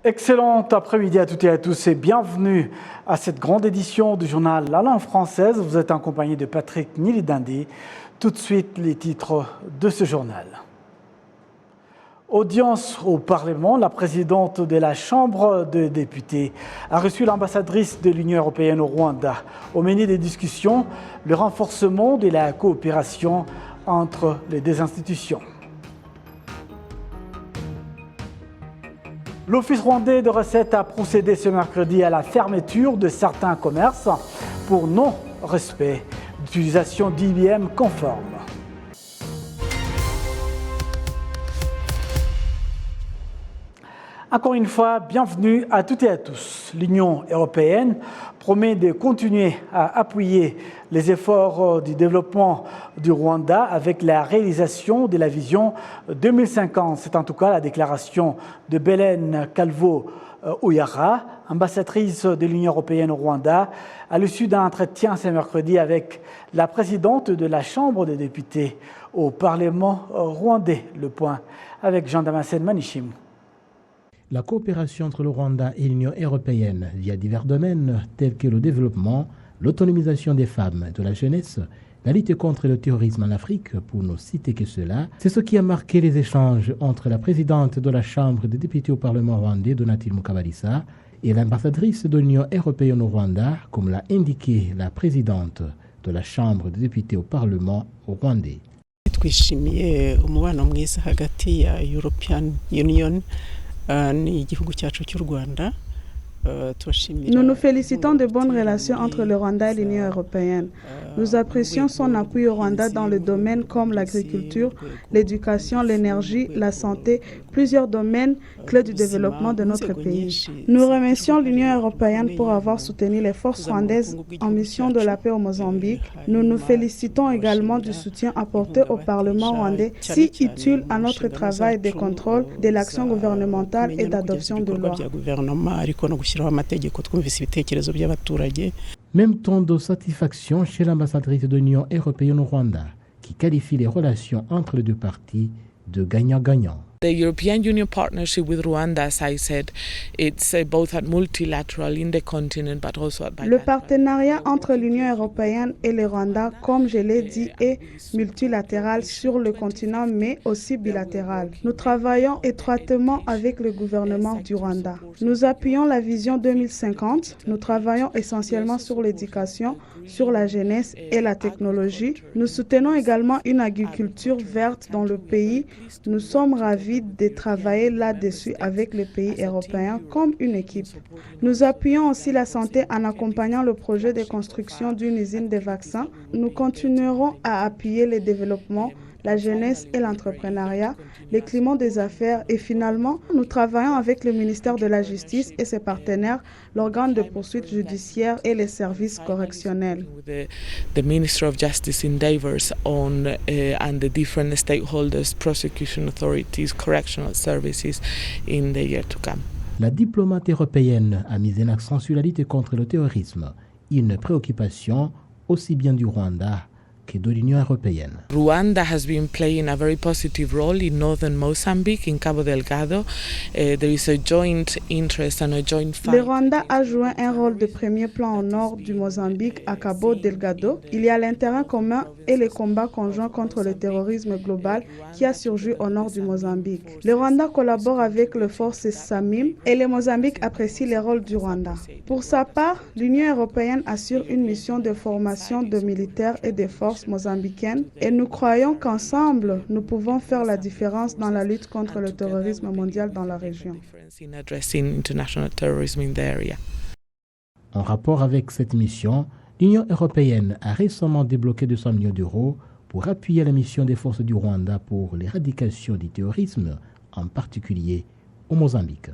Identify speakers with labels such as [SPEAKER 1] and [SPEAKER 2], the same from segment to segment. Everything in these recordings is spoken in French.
[SPEAKER 1] Excellent après-midi à toutes et à tous et bienvenue à cette grande édition du journal La Langue Française. Vous êtes en compagnie de Patrick Nilidandi. Tout de suite, les titres de ce journal. Audience au Parlement, la présidente de la Chambre des députés a reçu l'ambassadrice de l'Union européenne au Rwanda. Au menu des discussions, le renforcement de la coopération entre les deux institutions. L'Office rwandais de recettes a procédé ce mercredi à la fermeture de certains commerces pour non-respect d'utilisation d'IBM conforme. Encore une fois, bienvenue à toutes et à tous. L'Union européenne promet de continuer à appuyer les efforts du développement du Rwanda avec la réalisation de la vision 2050. C'est en tout cas la déclaration de Belen Calvo-Oyara, ambassadrice de l'Union européenne au Rwanda, à l'issue d'un entretien ce mercredi avec la présidente de la Chambre des députés au Parlement rwandais. Le point avec Jean-Damascène Manichim.
[SPEAKER 2] La coopération entre le Rwanda et l'Union européenne via divers domaines tels que le développement, l'autonomisation des femmes et de la jeunesse, la lutte contre le terrorisme en Afrique, pour ne citer que cela, c'est ce qui a marqué les échanges entre la présidente de la Chambre des députés au Parlement rwandais, Donatille Mukabalisa, et l'ambassadrice de l'Union européenne au Rwanda, comme l'a indiqué la présidente de la Chambre des députés au Parlement rwandais.
[SPEAKER 3] Twishimiye umubano mwiza hagati ya European Union n'igihugu cyacu cy'u Rwanda.
[SPEAKER 4] Nous nous félicitons de bonnes relations entre le Rwanda et l'Union européenne. Nous apprécions son appui au Rwanda dans le domaine comme l'agriculture, l'éducation, l'énergie, la santé, plusieurs domaines clés du développement de notre pays. Nous remercions l'Union européenne pour avoir soutenu les forces rwandaises en mission de la paix au Mozambique. Nous nous félicitons également du soutien apporté au Parlement rwandais, si utile à notre travail de contrôle de l'action gouvernementale et d'adoption de lois.
[SPEAKER 2] Même ton de satisfaction chez l'ambassadrice de l'Union européenne au Rwanda, qui qualifie les relations entre les deux parties de gagnant-gagnant.
[SPEAKER 5] The European Union partnership with Rwanda, as I said, it's both at multilateral in the continent, but also at bilateral.
[SPEAKER 4] Le partenariat entre l'Union européenne et le Rwanda, comme je l'ai dit, est multilatéral sur le continent, mais aussi bilatéral. Nous travaillons étroitement avec le gouvernement du Rwanda. Nous appuyons la vision 2050. Nous travaillons essentiellement sur l'éducation, sur la jeunesse et la technologie. Nous soutenons également une agriculture verte dans le pays. Nous sommes ravis de travailler là-dessus avec les pays européens comme une équipe. Nous appuyons aussi la santé en accompagnant le projet de construction d'une usine de vaccins. Nous continuerons à appuyer le développement, la jeunesse et l'entrepreneuriat, le climat des affaires et finalement, nous travaillons avec le ministère de la Justice et ses partenaires, l'organe de poursuite judiciaire et les services correctionnels.
[SPEAKER 5] The Minister of Justice endeavors on and the different stakeholders, prosecution authorities, correctional services in the year to come.
[SPEAKER 2] La diplomate européenne a mis un accent sur la lutte contre le terrorisme, une préoccupation aussi bien du Rwanda que de l'Union européenne.
[SPEAKER 5] Rwanda has been playing a very positive role in northern Mozambique, in Cabo Delgado. There is a joint interest and a joint fight.
[SPEAKER 4] Le Rwanda a joué un rôle de premier plan au nord du Mozambique, à Cabo Delgado. Il y a l'intérêt commun et les combats conjoints contre le terrorisme global qui a surgi au nord du Mozambique. Le Rwanda collabore avec les forces SAMIM et le Mozambique apprécie le rôle du Rwanda. Pour sa part, l'Union européenne assure une mission de formation de militaires et de forces mozambicaines et nous croyons qu'ensemble, nous pouvons faire la différence dans la lutte contre le terrorisme mondial dans la région.
[SPEAKER 2] En rapport avec cette mission, l'Union européenne a récemment débloqué 200 millions d'euros pour appuyer la mission des forces du Rwanda pour l'éradication du terrorisme, en particulier au Mozambique.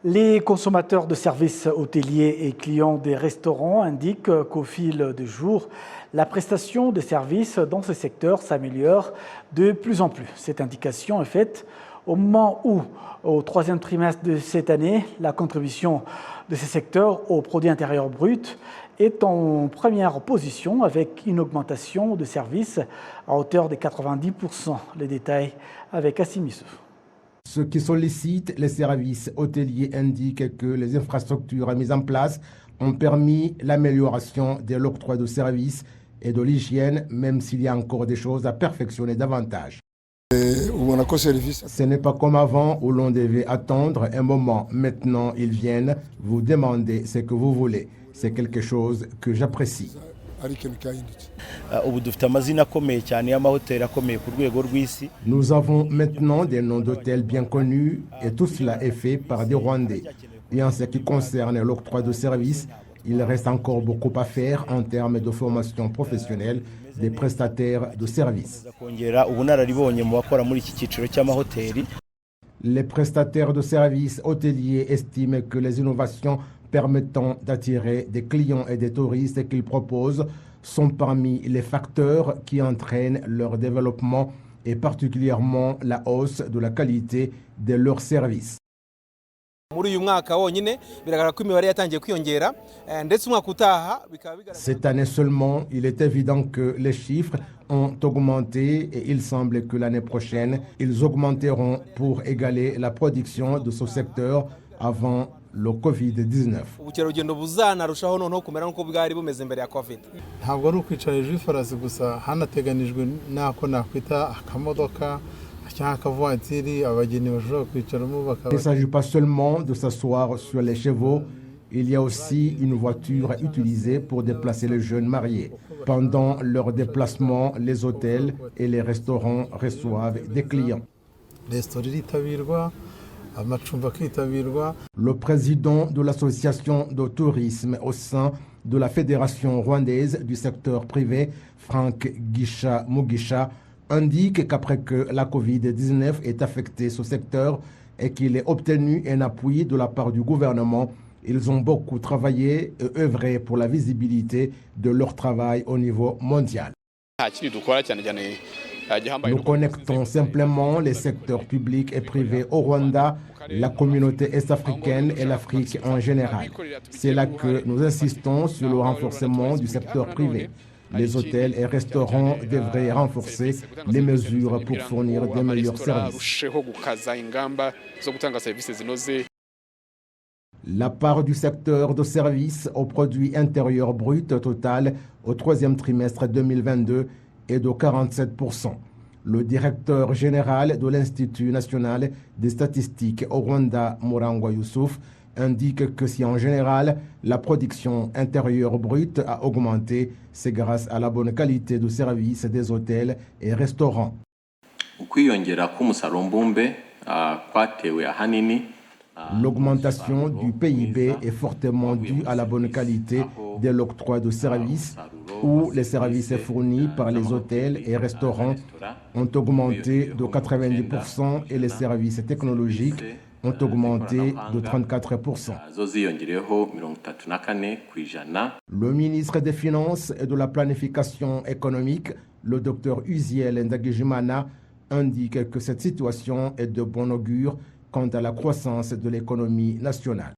[SPEAKER 1] Les consommateurs de services hôteliers et clients des restaurants indiquent qu'au fil du jour, la prestation de services dans ce secteur s'améliore de plus en plus. Cette indication est faite au moment où, au troisième trimestre de cette année, la contribution de ce secteur au produit intérieur brut est en première position avec une augmentation de services à hauteur de 90%. Les détails avec Assim Missouf.
[SPEAKER 6] Ce qui sollicite les services hôteliers indique que les infrastructures mises en place ont permis l'amélioration de l'octroi de services et de l'hygiène, même s'il y a encore des choses à perfectionner davantage. Ce n'est pas comme avant où l'on devait attendre un moment. Maintenant, ils viennent vous demander ce que vous voulez. C'est quelque chose que j'apprécie. Nous avons maintenant des noms d'hôtels bien connus et tout cela est fait par des Rwandais. Et en ce qui concerne l'octroi de services, il reste encore beaucoup à faire en termes de formation professionnelle des prestataires de services. Les prestataires de services hôteliers estiment que les innovations permettant d'attirer des clients et des touristes qu'ils proposent sont parmi les facteurs qui entraînent leur développement et particulièrement la hausse de la qualité de leurs services. Cette année seulement, il est évident que les chiffres ont augmenté et il semble que l'année prochaine, ils augmenteront pour égaler la production de ce secteur avant le Covid-19. Il ne s'agit pas seulement de s'asseoir sur les chevaux, il y a aussi une voiture utilisée pour déplacer les jeunes mariés. Pendant leur déplacement, les hôtels et les restaurants reçoivent des clients. Le président de l'association de tourisme au sein de la Fédération rwandaise du secteur privé, Frank Gisha Mugisha, indique qu'après que la Covid-19 ait affecté ce secteur et qu'il ait obtenu un appui de la part du gouvernement, ils ont beaucoup travaillé et œuvré pour la visibilité de leur travail au niveau mondial. Nous connectons simplement les secteurs publics et privés au Rwanda, la communauté est-africaine et l'Afrique en général. C'est là que nous insistons sur le renforcement du secteur privé. Les hôtels et restaurants devraient renforcer les mesures pour fournir de meilleurs services. La part du secteur de services au produit intérieur brut total au troisième trimestre 2022 est de 47%. Le directeur général de l'Institut national des statistiques au Rwanda, Murangwa Youssouf, indique que si en général la production intérieure brute a augmenté, c'est grâce à la bonne qualité de service des hôtels et restaurants. L'augmentation du PIB est fortement due à la bonne qualité de l'octroi de services, où les services fournis par les hôtels et restaurants ont augmenté de 90% et les services technologiques ont augmenté de 34%. Le ministre des Finances et de la Planification économique, le Dr Uziel Ndagijimana, indique que cette situation est de bon augure quant à la croissance de l'économie nationale.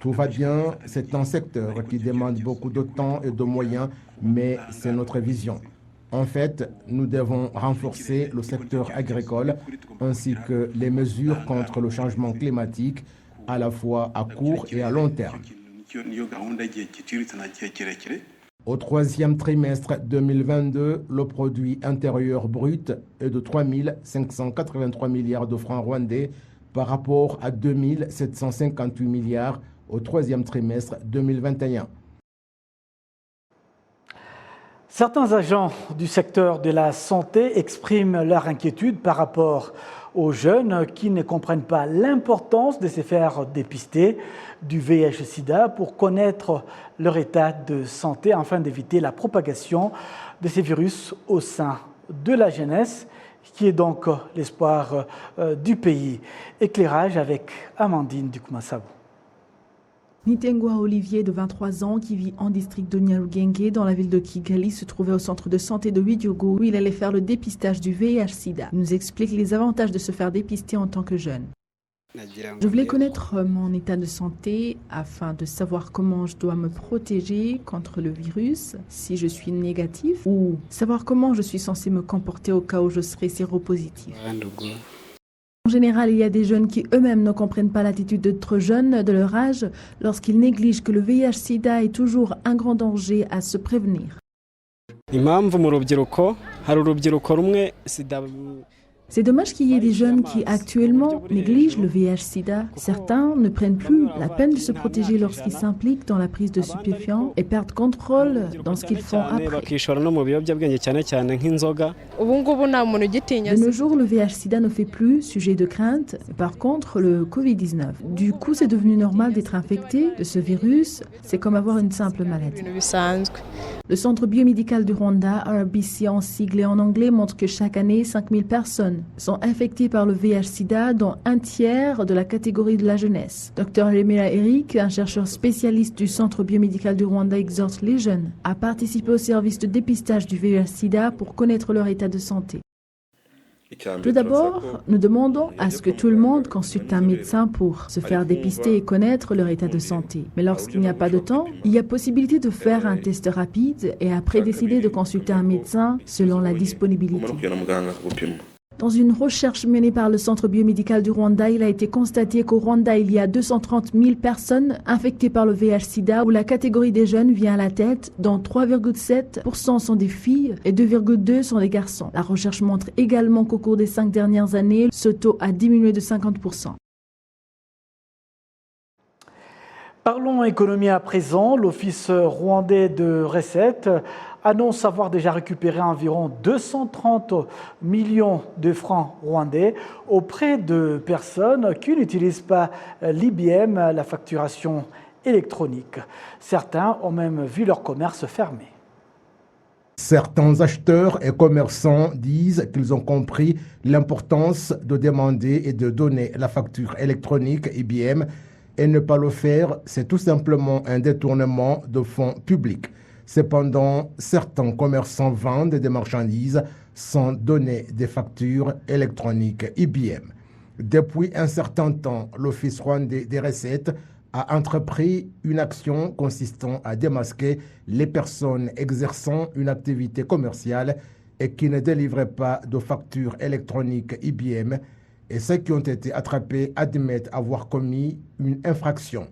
[SPEAKER 6] Tout va bien, c'est un secteur qui demande beaucoup de temps et de moyens, mais c'est notre vision. En fait, nous devons renforcer le secteur agricole ainsi que les mesures contre le changement climatique à la fois à court et à long terme. Au troisième trimestre 2022, le produit intérieur brut est de 3 583 milliards de francs rwandais par rapport à 2 758 milliards au troisième trimestre 2021.
[SPEAKER 1] Certains agents du secteur de la santé expriment leur inquiétude par rapport aux jeunes qui ne comprennent pas l'importance de se faire dépister du VIH-Sida pour connaître leur état de santé afin d'éviter la propagation de ces virus au sein de la jeunesse, qui est donc l'espoir du pays. Éclairage avec Amandine Dukumasabo.
[SPEAKER 7] Nitengwa Olivier, de 23 ans, qui vit en district de Nyarugenge, dans la ville de Kigali, se trouvait au centre de santé de Widjogo, où il allait faire le dépistage du VIH-Sida. Il nous explique les avantages de se faire dépister en tant que jeune. Je voulais connaître mon état de santé afin de savoir comment je dois me protéger contre le virus si je suis négatif ou savoir comment je suis censé me comporter au cas où je serais séropositif. En général, il y a des jeunes qui eux-mêmes ne comprennent pas l'attitude d'autres jeunes de leur âge lorsqu'ils négligent que le VIH-Sida est toujours un grand danger à se prévenir. C'est dommage qu'il y ait des jeunes qui actuellement négligent le VIH-Sida. Certains ne prennent plus la peine de se protéger lorsqu'ils s'impliquent dans la prise de stupéfiants et perdent contrôle dans ce qu'ils font après. De nos jours, le VIH-Sida ne fait plus sujet de crainte. Par contre, le Covid-19. Du coup, c'est devenu normal d'être infecté de ce virus. C'est comme avoir une simple maladie. Le Centre biomédical du Rwanda, RBC en sigle et en anglais, montre que chaque année, 5000 personnes sont infectées par le VIH-Sida, dont un tiers de la catégorie de la jeunesse. Dr Remera Eric, un chercheur spécialiste du Centre biomédical du Rwanda, exhorte les jeunes à participer au service de dépistage du VIH-Sida pour connaître leur état de santé. Tout d'abord, nous demandons à ce que tout le monde consulte un médecin pour se faire dépister et connaître leur état de santé. Mais lorsqu'il n'y a pas de temps, il y a possibilité de faire un test rapide et après décider de consulter un médecin selon la disponibilité. Dans une recherche menée par le Centre biomédical du Rwanda, il a été constaté qu'au Rwanda, il y a 230 000 personnes infectées par le VIH-Sida, où la catégorie des jeunes vient à la tête, dont 3,7% sont des filles et 2,2% sont des garçons. La recherche montre également qu'au cours des 5 dernières années, ce taux a diminué de 50%.
[SPEAKER 1] Parlons économie à présent. L'Office rwandais de recettes annonce avoir déjà récupéré environ 230 millions de francs rwandais auprès de personnes qui n'utilisent pas l'IBM, la facturation électronique. Certains ont même vu leur commerce fermé.
[SPEAKER 6] Certains acheteurs et commerçants disent qu'ils ont compris l'importance de demander et de donner la facture électronique IBM et ne pas le faire, c'est tout simplement un détournement de fonds publics. Cependant, certains commerçants vendent des marchandises sans donner des factures électroniques IBM. Depuis un certain temps, l'Office rwandais des recettes a entrepris une action consistant à démasquer les personnes exerçant une activité commerciale et qui ne délivraient pas de factures électroniques IBM, et ceux qui ont été attrapés admettent avoir commis une infraction.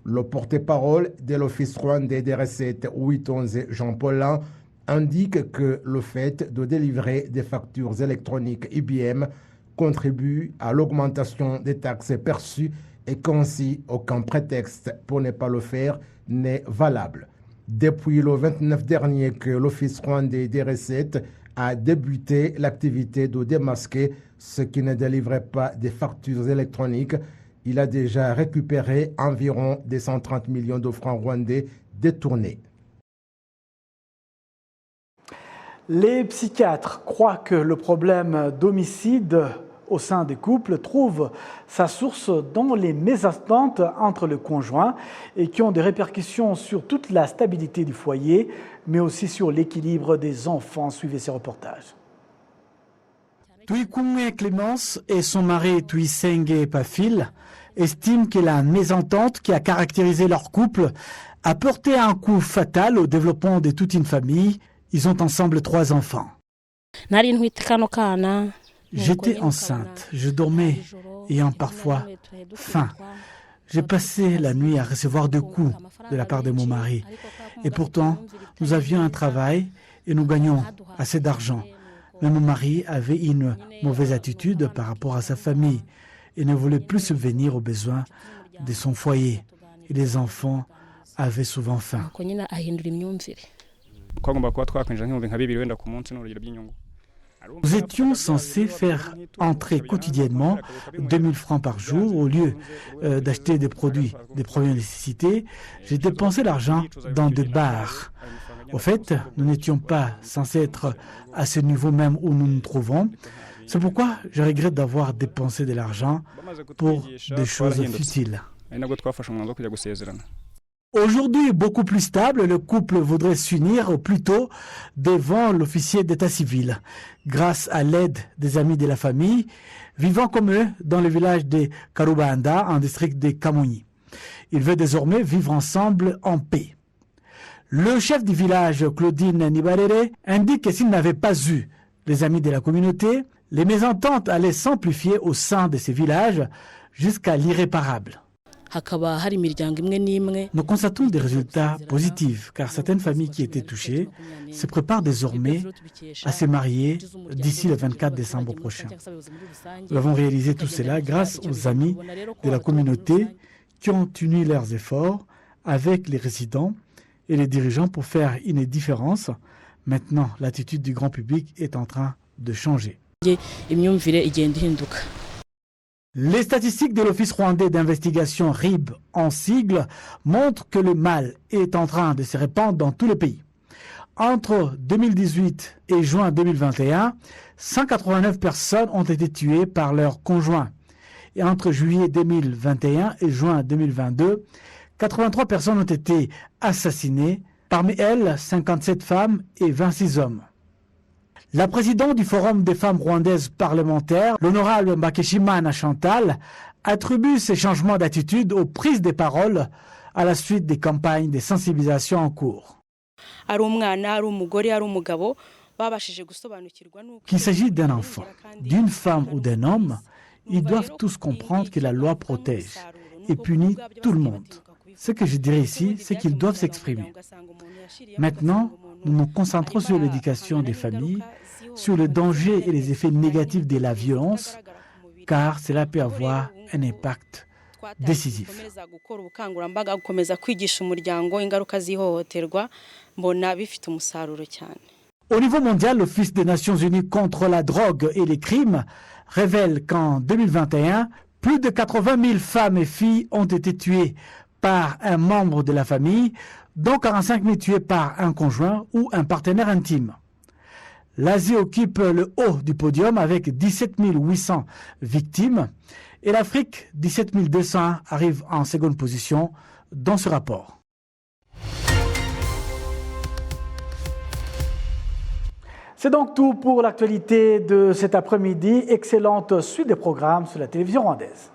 [SPEAKER 6] Le porte-parole de l'Office rwandais des recettes, Witonze Jean Paulin, indique que le fait de délivrer des factures électroniques IBM contribue à l'augmentation des taxes perçues et qu'ainsi aucun prétexte pour ne pas le faire n'est valable. Depuis le 29 dernier que l'Office rwandais des recettes a débuté l'activité de démasquer ceux qui ne délivraient pas des factures électroniques, il a déjà récupéré environ 130 millions de francs rwandais détournés.
[SPEAKER 1] Les psychiatres croient que le problème d'homicide au sein des couples trouve sa source dans les mésententes entre le conjoint et qui ont des répercussions sur toute la stabilité du foyer, mais aussi sur l'équilibre des enfants. Suivez ces reportages. Tuikumwe Clémence et son mari Tuisenge Pafil estiment que la mésentente qui a caractérisé leur couple a porté un coup fatal au développement de toute une famille. Ils ont ensemble 3 enfants. J'étais enceinte, je dormais, ayant parfois faim. J'ai passé la nuit à recevoir 2 coups de la part de mon mari. Et pourtant, nous avions un travail et nous gagnions assez d'argent. Mais mon mari avait une mauvaise attitude par rapport à sa famille et ne voulait plus subvenir aux besoins de son foyer. Et les enfants avaient souvent faim. Nous étions censés faire entrer quotidiennement 2000 francs par jour. Au lieu d'acheter des produits de première nécessité, j'ai dépensé l'argent dans des bars. Au fait, nous n'étions pas censés être à ce niveau même où nous nous trouvons. C'est pourquoi je regrette d'avoir dépensé de l'argent pour des choses futiles. Aujourd'hui beaucoup plus stable, le couple voudrait s'unir au plus tôt devant l'officier d'état civil, grâce à l'aide des amis de la famille, vivant comme eux dans le village de Karubanda, en district de Kamonyi. Ils veulent désormais vivre ensemble en paix. Le chef du village, Claudine Nibarere, indique que s'il n'avait pas eu les amis de la communauté, les mésententes allaient s'amplifier au sein de ces villages jusqu'à l'irréparable. Nous constatons des résultats positifs car certaines familles qui étaient touchées se préparent désormais à se marier d'ici le 24 décembre prochain. Nous avons réalisé tout cela grâce aux amis de la communauté qui ont uni leurs efforts avec les résidents et les dirigeants pour faire une différence. Maintenant, l'attitude du grand public est en train de changer. Les statistiques de l'Office rwandais d'investigation RIB en sigle montrent que le mal est en train de se répandre dans tout le pays. Entre 2018 et juin 2021, 189 personnes ont été tuées par leur conjoint. Et entre juillet 2021 et juin 2022, 83 personnes ont été assassinées, parmi elles 57 femmes et 26 hommes. La présidente du Forum des femmes rwandaises parlementaires, l'honorable Mbakeshimana Chantal, attribue ces changements d'attitude aux prises de parole à la suite des campagnes de sensibilisation en cours. Qu'il s'agisse d'un enfant, d'une femme ou d'un homme, ils doivent tous comprendre que la loi protège et punit tout le monde. Ce que je dirais ici, c'est qu'ils doivent s'exprimer. Maintenant, nous nous concentrons sur l'éducation des familles, sur le danger et les effets négatifs de la violence, car cela peut avoir un impact décisif. Au niveau mondial, l'Office des Nations Unies contre la drogue et les crimes révèle qu'en 2021, plus de 80 000 femmes et filles ont été tuées par un membre de la famille, dont 45 000 tuées par un conjoint ou un partenaire intime. L'Asie occupe le haut du podium avec 17 800 victimes et l'Afrique, 17 200, arrive en seconde position dans ce rapport. C'est donc tout pour l'actualité de cet après-midi. Excellente suite des programmes sur la télévision rwandaise.